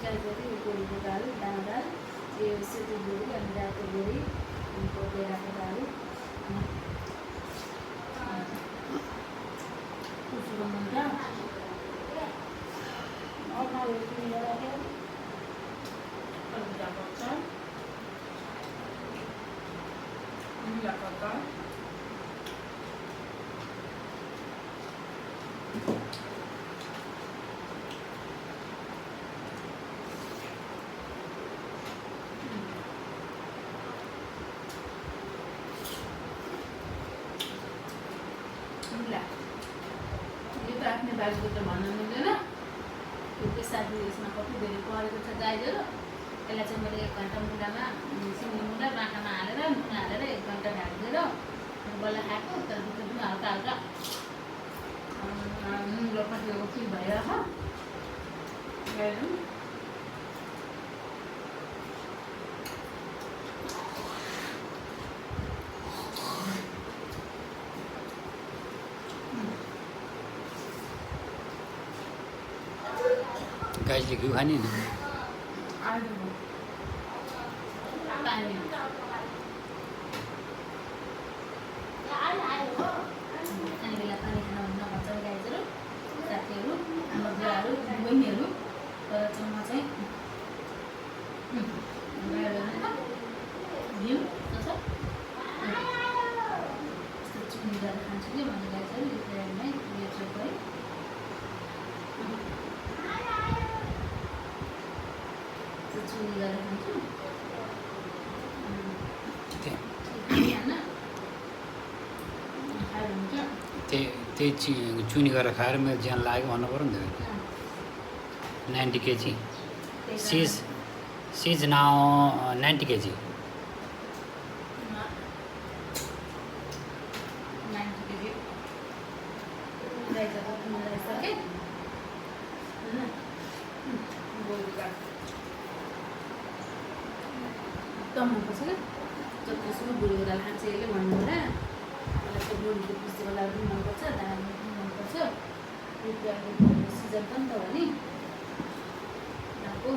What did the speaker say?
गाजरी गोरीको दाल दानादार यो सेतो गोरी अनि रातो गोरी अनि कोपेराको दाल उसको मुन्टा यो त आफ्नै बाजुको त भन्न मिल्दैन त्यो के साथी यसमा कति धेरै परेको छ गाईहरू यसलाई चाहिँ मैले 1 घन्टा मुन्टामा सिमी मुन्टा माटामा हालेर नुन हालेर 1 घन्टा ढाकिदिएर बल्ल खाएको तर भित्र पनि हल्का हल्का नुन र कतिको फिल भइरहेको गाईले घिउ खाने नि साथीहरू हाम्रो बुवाहरू बहिनीहरू तर चाहिँ म चाहिँ घिउ यस्तो चुनी गरेर खान्छु कि भन्ने लाग्छ नि त्यसलाई यो चोक है चुनी गरेर खान्छु त्यही चुनी गरेर खाएर मेरो ज्यान लाग्यो भन्नु पऱ्यो नि त 90 kg she's now 90 kg 90 kg एकदम मनपर्छ क्या जतिसम्म बुढीको दाल खान्छ यसले भन्नु होला मलाई चाहिँ बुढीको पिसेको दाल पनि मनपर्छ दाल पनि मनपर्छ सिजन पनि त हो नि दालको